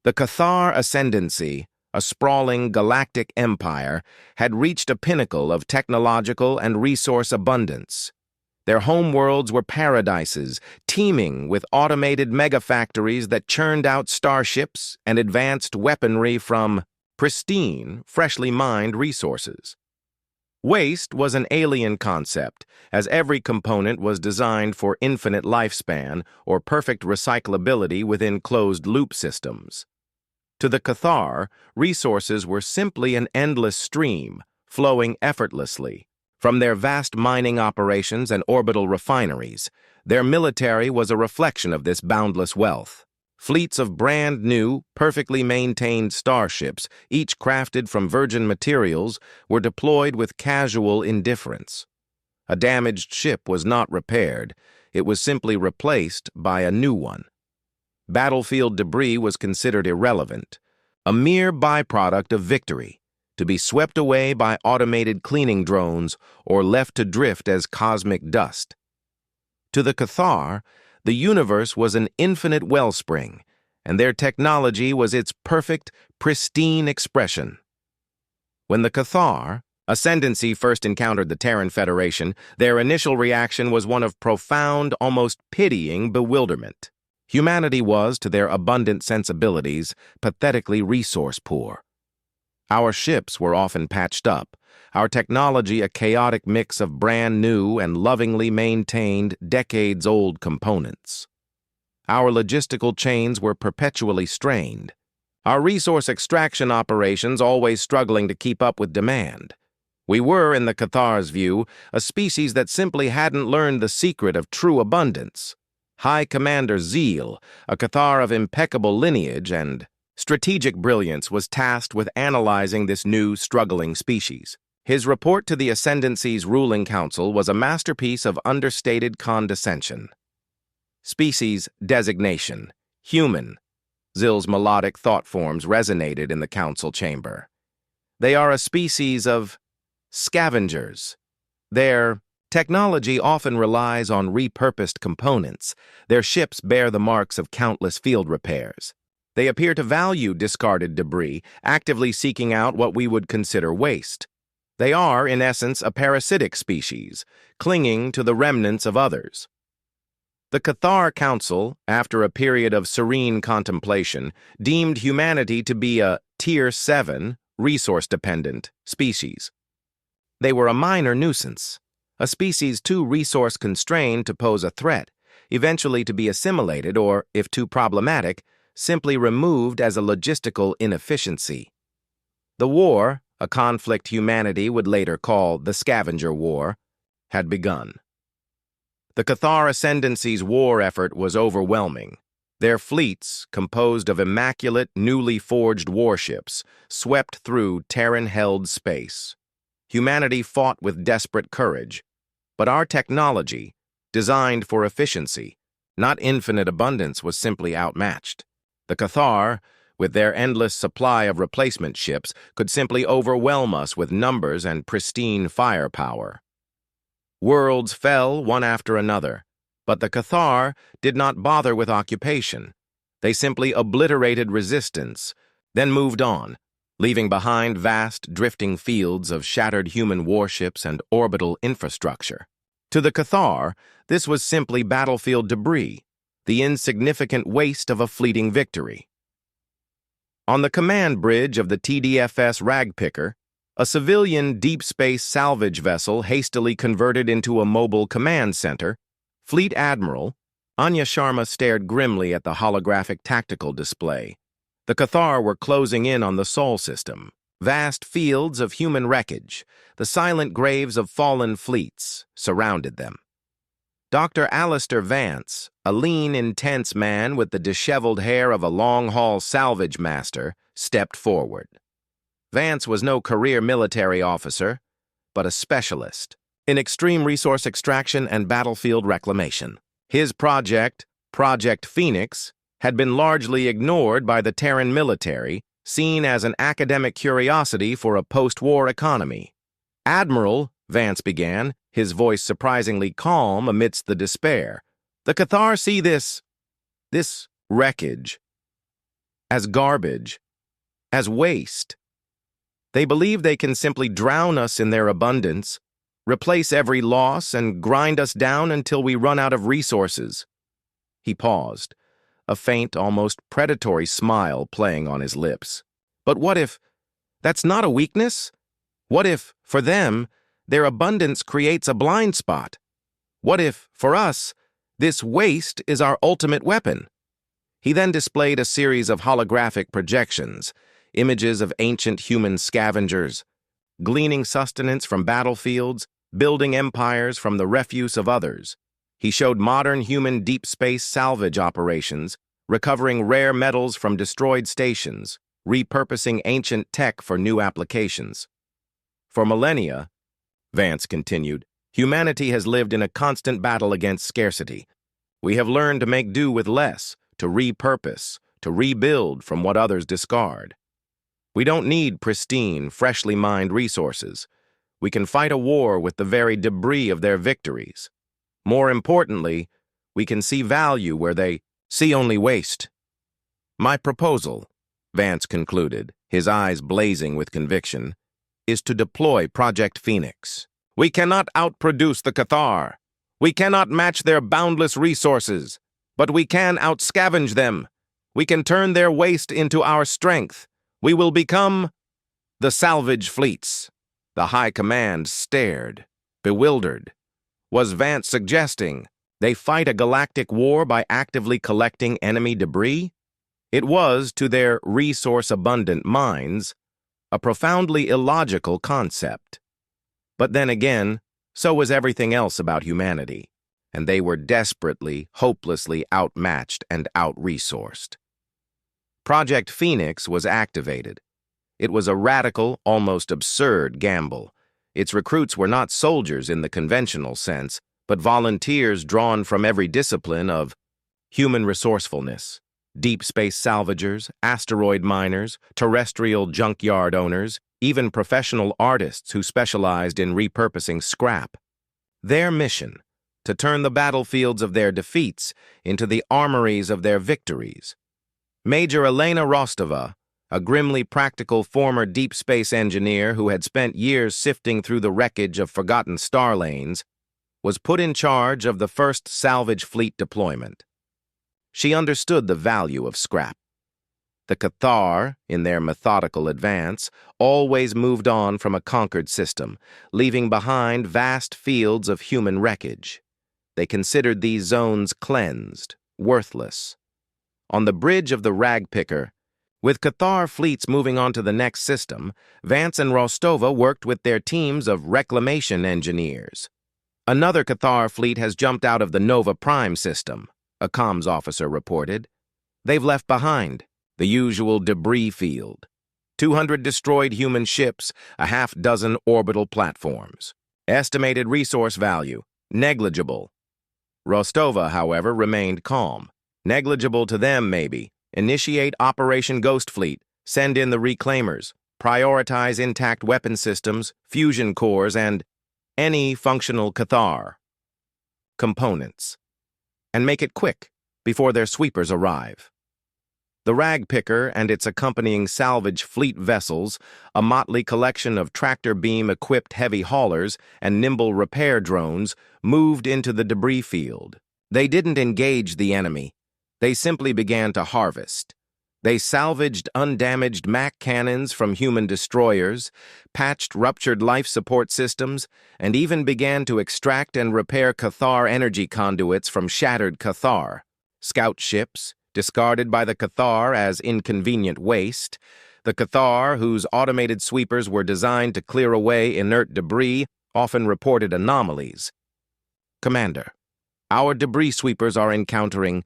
The K'tharr Ascendancy, a sprawling galactic empire, had reached a pinnacle of technological and resource abundance. Their homeworlds were paradises, teeming with automated megafactories that churned out starships and advanced weaponry from pristine, freshly mined resources. Waste was an alien concept, as every component was designed for infinite lifespan or perfect recyclability within closed-loop systems. To the K'tharr, resources were simply an endless stream, flowing effortlessly. From their vast mining operations and orbital refineries, their military was a reflection of this boundless wealth. Fleets of brand-new, perfectly maintained starships, each crafted from virgin materials, were deployed with casual indifference. A damaged ship was not repaired, it was simply replaced by a new one. Battlefield debris was considered irrelevant, a mere byproduct of victory, to be swept away by automated cleaning drones or left to drift as cosmic dust. To the K'tharr, the universe was an infinite wellspring, and their technology was its perfect, pristine expression. When the K'tharr Ascendancy first encountered the Terran Federation, their initial reaction was one of profound, almost pitying bewilderment. Humanity was, to their abundant sensibilities, pathetically resource-poor. Our ships were often patched up, our technology a chaotic mix of brand-new and lovingly maintained, decades-old components. Our logistical chains were perpetually strained, our resource extraction operations always struggling to keep up with demand. We were, in the K'tharr's view, a species that simply hadn't learned the secret of true abundance. High Commander Zeal, a K'tharr of impeccable lineage and strategic brilliance, was tasked with analyzing this new, struggling species. His report to the Ascendancy's ruling council was a masterpiece of understated condescension. Species designation: human. Zeal's melodic thought forms resonated in the council chamber. They are a species of scavengers. Their technology often relies on repurposed components. Their ships bear the marks of countless field repairs. They appear to value discarded debris, actively seeking out what we would consider waste. They are, in essence, a parasitic species, clinging to the remnants of others. The K'tharr Council, after a period of serene contemplation, deemed humanity to be a Tier 7, resource-dependent species. They were a minor nuisance, a species too resource-constrained to pose a threat, eventually to be assimilated or, if too problematic, simply removed as a logistical inefficiency. The war, a conflict humanity would later call the Scavenger War, had begun. The K'tharr Ascendancy's war effort was overwhelming. Their fleets, composed of immaculate, newly forged warships, swept through Terran-held space. Humanity fought with desperate courage, but our technology, designed for efficiency, not infinite abundance, was simply outmatched. The K'tharr, with their endless supply of replacement ships, could simply overwhelm us with numbers and pristine firepower. Worlds fell one after another, but the K'tharr did not bother with occupation. They simply obliterated resistance, then moved on, leaving behind vast, drifting fields of shattered human warships and orbital infrastructure. To the K'tharr, this was simply battlefield debris, the insignificant waste of a fleeting victory. On the command bridge of the TDFS Ragpicker, a civilian deep space salvage vessel hastily converted into a mobile command center, Fleet Admiral Anya Sharma stared grimly at the holographic tactical display. The K'tharr were closing in on the Sol system, vast fields of human wreckage, the silent graves of fallen fleets, surrounded them. Dr. Alistair Vance, a lean, intense man with the disheveled hair of a long-haul salvage master, stepped forward. Vance was no career military officer, but a specialist in extreme resource extraction and battlefield reclamation. His project, Project Phoenix, had been largely ignored by the Terran military, seen as an academic curiosity for a post-war economy. "Admiral," Vance began, his voice surprisingly calm amidst the despair, "the K'tharr see this wreckage." as garbage, as waste. They believe they can simply drown us in their abundance, replace every loss, and grind us down until we run out of resources. He paused, a faint, almost predatory smile playing on his lips. But what if that's not a weakness? What if, for them, their abundance creates a blind spot? What if, for us, this waste is our ultimate weapon? He then displayed a series of holographic projections, images of ancient human scavengers, gleaning sustenance from battlefields, building empires from the refuse of others. He showed modern human deep space salvage operations, recovering rare metals from destroyed stations, repurposing ancient tech for new applications. For millennia, Vance continued, humanity has lived in a constant battle against scarcity. We have learned to make do with less, to repurpose, to rebuild from what others discard. We don't need pristine, freshly mined resources. We can fight a war with the very debris of their victories. More importantly, we can see value where they see only waste. My proposal, Vance concluded, his eyes blazing with conviction, is to deploy Project Phoenix. We cannot outproduce the K'tharr. We cannot match their boundless resources, but we can outscavenge them. We can turn their waste into our strength. We will become the Salvage Fleets. The High Command stared, bewildered. Was Vance suggesting they fight a galactic war by actively collecting enemy debris? It was, to their resource-abundant minds, a profoundly illogical concept. But then again, so was everything else about humanity, and they were desperately, hopelessly outmatched and out-resourced. Project Phoenix was activated. It was a radical, almost absurd gamble. Its recruits were not soldiers in the conventional sense, but volunteers drawn from every discipline of human resourcefulness, deep space salvagers, asteroid miners, terrestrial junkyard owners, even professional artists who specialized in repurposing scrap. Their mission, to turn the battlefields of their defeats into the armories of their victories. Major Elena Rostova, a grimly practical former deep space engineer who had spent years sifting through the wreckage of forgotten star lanes, was put in charge of the first Salvage Fleet deployment. She understood the value of scrap. The K'tharr, in their methodical advance, always moved on from a conquered system, leaving behind vast fields of human wreckage. They considered these zones cleansed, worthless. On the bridge of the rag picker, with K'tharr fleets moving on to the next system, Vance and Rostova worked with their teams of reclamation engineers. Another K'tharr fleet has jumped out of the Nova Prime system, a comms officer reported. They've left behind the usual debris field, 200 destroyed human ships, a half-dozen orbital platforms. Estimated resource value, negligible. Rostova, however, remained calm. Negligible to them, maybe. Initiate Operation Ghost Fleet, send in the reclaimers, prioritize intact weapon systems, fusion cores, and any functional K'tharr components. And make it quick, before their sweepers arrive. The rag picker and its accompanying salvage fleet vessels, a motley collection of tractor beam-equipped heavy haulers and nimble repair drones, moved into the debris field. They didn't engage the enemy. They simply began to harvest. They salvaged undamaged Mac cannons from human destroyers, patched ruptured life support systems, and even began to extract and repair K'tharr energy conduits from shattered K'tharr. Scout ships, discarded by the K'tharr as inconvenient waste, the K'tharr, whose automated sweepers were designed to clear away inert debris, often reported anomalies. Commander, our debris sweepers are encountering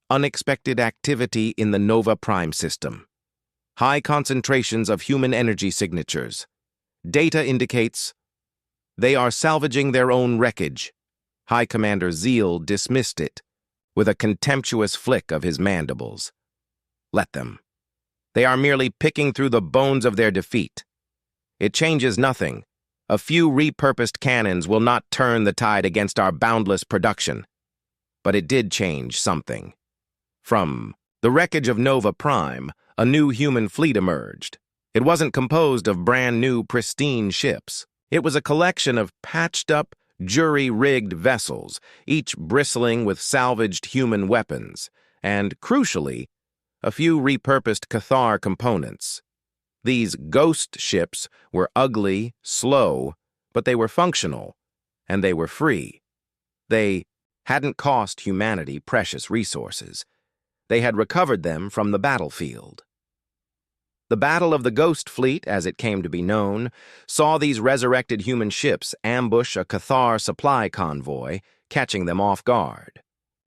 unexpected activity in the Nova Prime system. High concentrations of human energy signatures. Data indicates they are salvaging their own wreckage. High Commander Zeal dismissed it with a contemptuous flick of his mandibles. Let them. They are merely picking through the bones of their defeat. It changes nothing. A few repurposed cannons will not turn the tide against our boundless production. But it did change something. From The wreckage of Nova Prime, a new human fleet emerged. It wasn't composed of brand new, pristine ships. It was a collection of patched-up, jury-rigged vessels, each bristling with salvaged human weapons, and, crucially, a few repurposed K'tharr components. These ghost ships were ugly, slow, but they were functional, and they were free. They hadn't cost humanity precious resources. They had recovered them from the battlefield. The Battle of the Ghost Fleet, as it came to be known, saw these resurrected human ships ambush a K'tharr supply convoy, catching them off guard.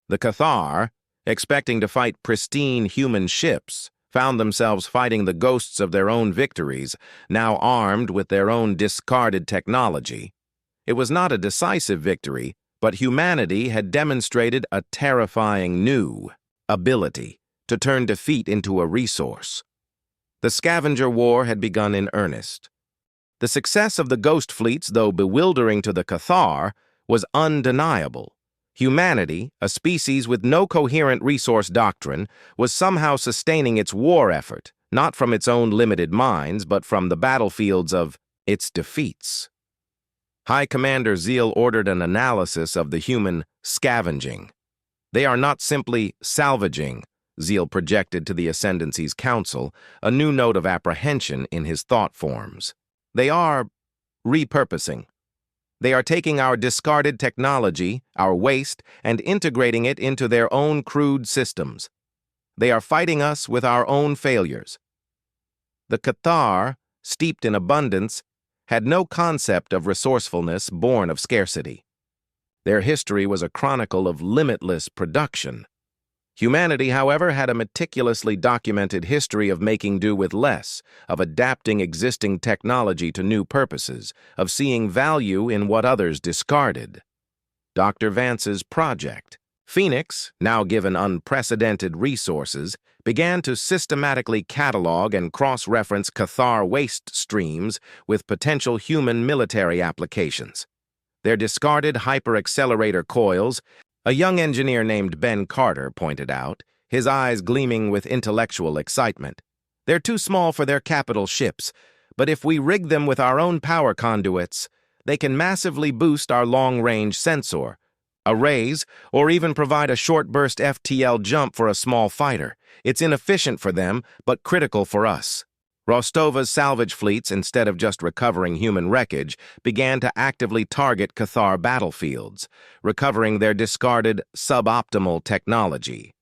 The K'tharr, expecting to fight pristine human ships, found themselves fighting the ghosts of their own victories, now armed with their own discarded technology. It was not a decisive victory, but humanity had demonstrated a terrifying new ability to turn defeat into a resource. The scavenger war had begun in earnest. The success of the ghost fleets, though bewildering to the K'tharr, was undeniable. Humanity, a species with no coherent resource doctrine, was somehow sustaining its war effort, not from its own limited minds, but from the battlefields of its defeats. High Commander Zeal ordered an analysis of the human scavenging. They are not simply salvaging, Zeal projected to the Ascendancy's council, a new note of apprehension in his thought forms. They are repurposing. They are taking our discarded technology, our waste, and integrating it into their own crude systems. They are fighting us with our own failures. The K'tharr, steeped in abundance, had no concept of resourcefulness born of scarcity. Their history was a chronicle of limitless production. Humanity, however, had a meticulously documented history of making do with less, of adapting existing technology to new purposes, of seeing value in what others discarded. Dr. Vance's project, Phoenix, now given unprecedented resources, began to systematically catalog and cross-reference K'tharr waste streams with potential human military applications. Their discarded hyper-accelerator coils, a young engineer named Ben Carter pointed out, his eyes gleaming with intellectual excitement. They're too small for their capital ships, but if we rig them with our own power conduits, they can massively boost our long-range sensor, arrays, or even provide a short-burst FTL jump for a small fighter. It's inefficient for them, but critical for us. Rostova's salvage fleets, instead of just recovering human wreckage, began to actively target K'tharr battlefields, recovering their discarded, suboptimal technology.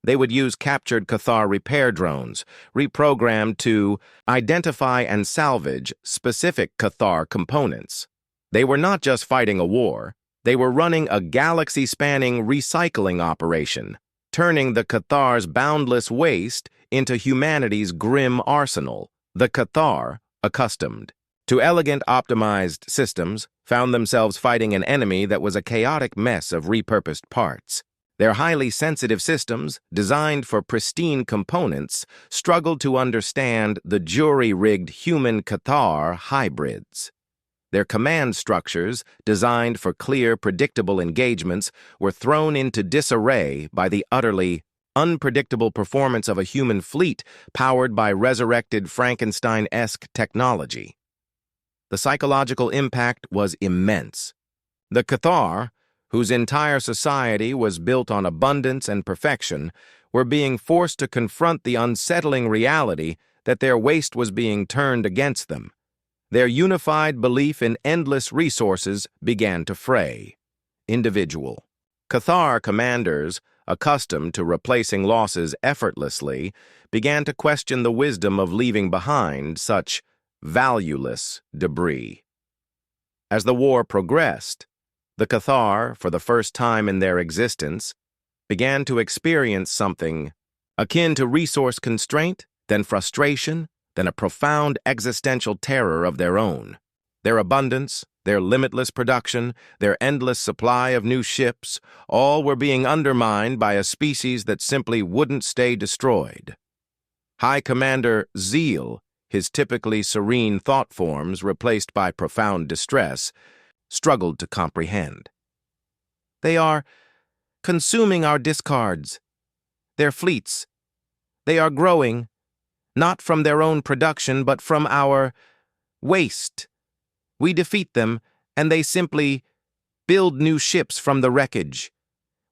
They would use captured K'tharr repair drones, reprogrammed to identify and salvage specific K'tharr components. They were not just fighting a war, they were running a galaxy-spanning recycling operation, turning the K'tharr's boundless waste into humanity's grim arsenal. The K'tharr, accustomed to elegant optimized systems, found themselves fighting an enemy that was a chaotic mess of repurposed parts. Their highly sensitive systems, designed for pristine components, struggled to understand the jury-rigged human K'tharr hybrids. Their command structures, designed for clear, predictable engagements, were thrown into disarray by the utterly unpredictable performance of a human fleet powered by resurrected Frankenstein-esque technology. The psychological impact was immense. The K'tharr, whose entire society was built on abundance and perfection, were being forced to confront the unsettling reality that their waste was being turned against them. Their unified belief in endless resources began to fray. Individual. K'tharr commanders, accustomed to replacing losses effortlessly, began to question the wisdom of leaving behind such valueless debris. As the war progressed, the K'tharr, for the first time in their existence, began to experience something akin to resource constraint, then frustration, then a profound existential terror of their own. Their abundance, their limitless production, their endless supply of new ships, all were being undermined by a species that simply wouldn't stay destroyed. High Commander Zeal, his typically serene thought forms replaced by profound distress, struggled to comprehend. They are consuming our discards. Their fleets, They are growing, not from their own production, but from our waste. We defeat them, and they simply build new ships from the wreckage.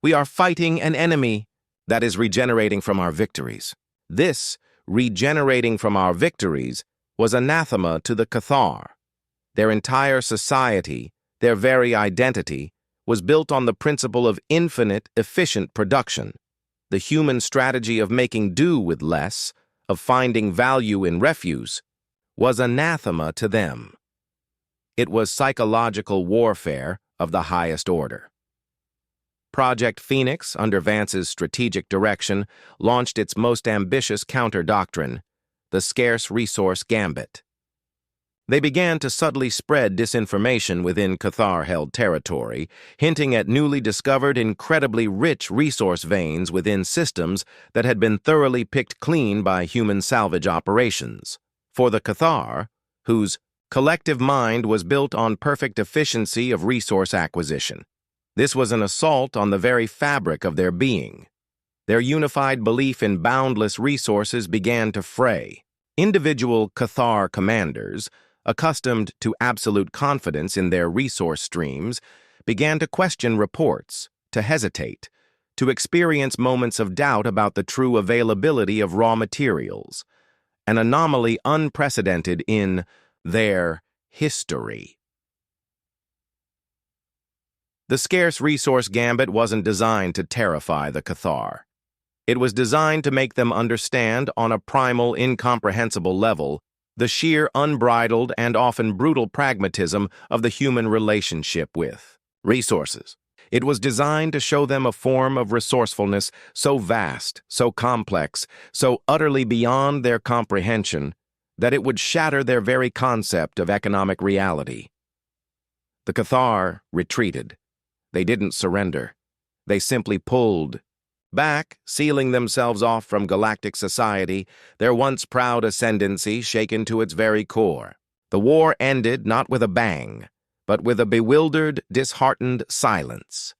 We are fighting an enemy that is regenerating from our victories. This, regenerating from our victories, was anathema to the K'tharr. Their entire society, their very identity, was built on the principle of infinite, efficient production. The human strategy of making do with less, of finding value in refuse, was anathema to them. It was psychological warfare of the highest order. Project Phoenix, under Vance's strategic direction, launched its most ambitious counter-doctrine, the Scarce Resource Gambit. They began to subtly spread disinformation within K'tharr-held territory, hinting at newly discovered, incredibly rich resource veins within systems that had been thoroughly picked clean by human salvage operations. For the K'tharr, whose collective mind was built on perfect efficiency of resource acquisition, this was an assault on the very fabric of their being. Their unified belief in boundless resources began to fray. Individual K'tharr commanders, accustomed to absolute confidence in their resource streams, began to question reports, to hesitate, to experience moments of doubt about the true availability of raw materials, an anomaly unprecedented in their history. The Scarce Resource Gambit wasn't designed to terrify the K'tharr. It was designed to make them understand on a primal, incomprehensible level the sheer unbridled and often brutal pragmatism of the human relationship with resources. It was designed to show them a form of resourcefulness so vast, so complex, so utterly beyond their comprehension that it would shatter their very concept of economic reality. The K'tharr retreated. They didn't surrender. They simply pulled back, sealing themselves off from galactic society, their once proud ascendancy shaken to its very core. The war ended not with a bang, but with a bewildered, disheartened silence.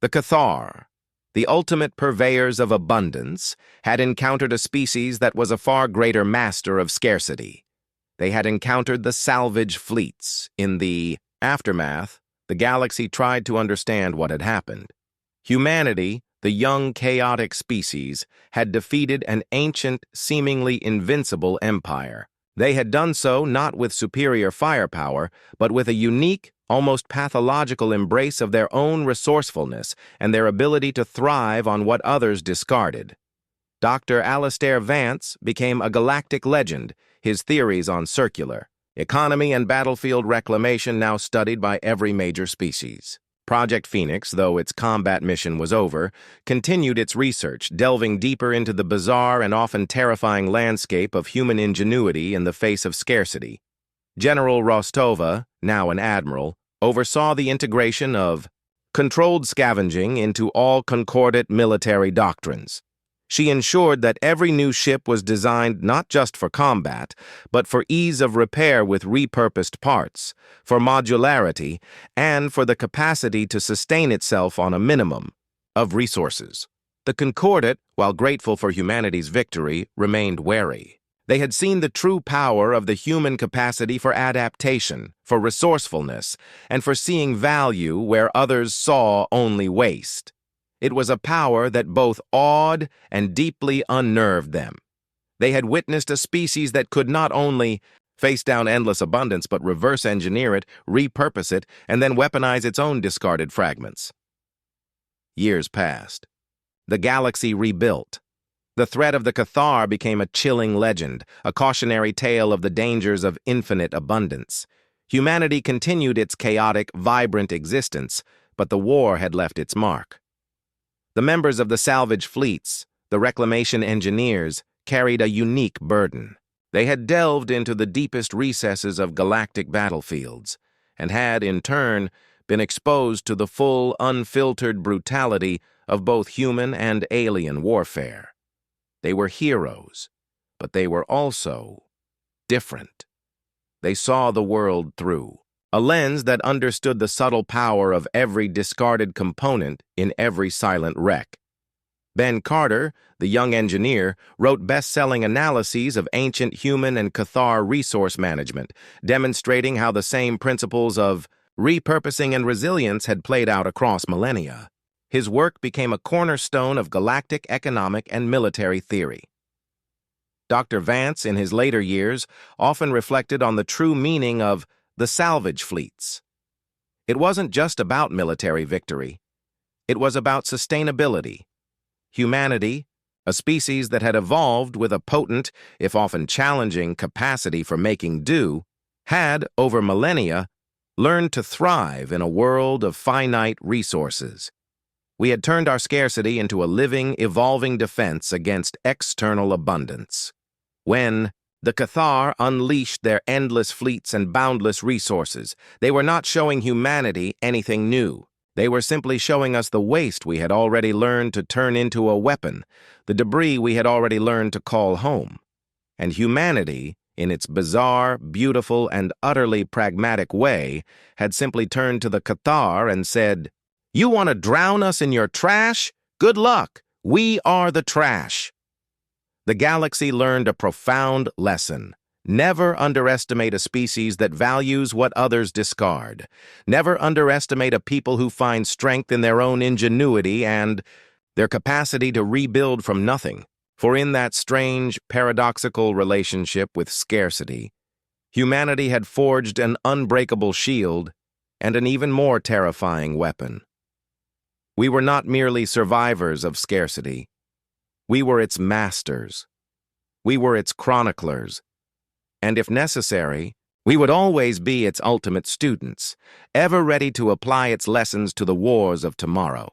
The K'tharr, the ultimate purveyors of abundance, had encountered a species that was a far greater master of scarcity. They had encountered the Salvage Fleets. In the aftermath, the galaxy tried to understand what had happened. Humanity, the young, chaotic species, had defeated an ancient, seemingly invincible empire. They had done so not with superior firepower, but with a unique, almost pathological embrace of their own resourcefulness and their ability to thrive on what others discarded. Dr. Alistair Vance became a galactic legend, his theories on circular economy and battlefield reclamation now studied by every major species. Project Phoenix, though its combat mission was over, continued its research, delving deeper into the bizarre and often terrifying landscape of human ingenuity in the face of scarcity. General Rostova, now an admiral, oversaw the integration of controlled scavenging into all concordant military doctrines. She ensured that every new ship was designed not just for combat, but for ease of repair with repurposed parts, for modularity, and for the capacity to sustain itself on a minimum of resources. The Concordat, while grateful for humanity's victory, remained wary. They had seen the true power of the human capacity for adaptation, for resourcefulness, and for seeing value where others saw only waste. It was a power that both awed and deeply unnerved them. They had witnessed a species that could not only face down endless abundance, but reverse engineer it, repurpose it, and then weaponize its own discarded fragments. Years passed. The galaxy rebuilt. The threat of the K'tharr became a chilling legend, a cautionary tale of the dangers of infinite abundance. Humanity continued its chaotic, vibrant existence, but the war had left its mark. The members of the Salvage Fleets, the reclamation engineers, carried a unique burden. They had delved into the deepest recesses of galactic battlefields, and had, in turn, been exposed to the full, unfiltered brutality of both human and alien warfare. They were heroes, but they were also different. They saw the world through a lens that understood the subtle power of every discarded component in every silent wreck. Ben Carter, the young engineer, wrote best-selling analyses of ancient human and K'tharr resource management, demonstrating how the same principles of repurposing and resilience had played out across millennia. His work became a cornerstone of galactic economic and military theory. Dr. Vance, in his later years, often reflected on the true meaning of the Salvage Fleets. It wasn't just about military victory. It was about sustainability. Humanity, a species that had evolved with a potent, if often challenging, capacity for making do, had, over millennia, learned to thrive in a world of finite resources. We had turned our scarcity into a living, evolving defense against external abundance. When the K'tharr unleashed their endless fleets and boundless resources, they were not showing humanity anything new. They were simply showing us the waste we had already learned to turn into a weapon, the debris we had already learned to call home. And humanity, in its bizarre, beautiful, and utterly pragmatic way, had simply turned to the K'tharr and said, "You want to drown us in your trash? Good luck. We are the trash." The galaxy learned a profound lesson. Never underestimate a species that values what others discard. Never underestimate a people who find strength in their own ingenuity and their capacity to rebuild from nothing. For in that strange, paradoxical relationship with scarcity, humanity had forged an unbreakable shield and an even more terrifying weapon. We were not merely survivors of scarcity. We were its masters. We were its chroniclers. And if necessary, we would always be its ultimate students, ever ready to apply its lessons to the wars of tomorrow.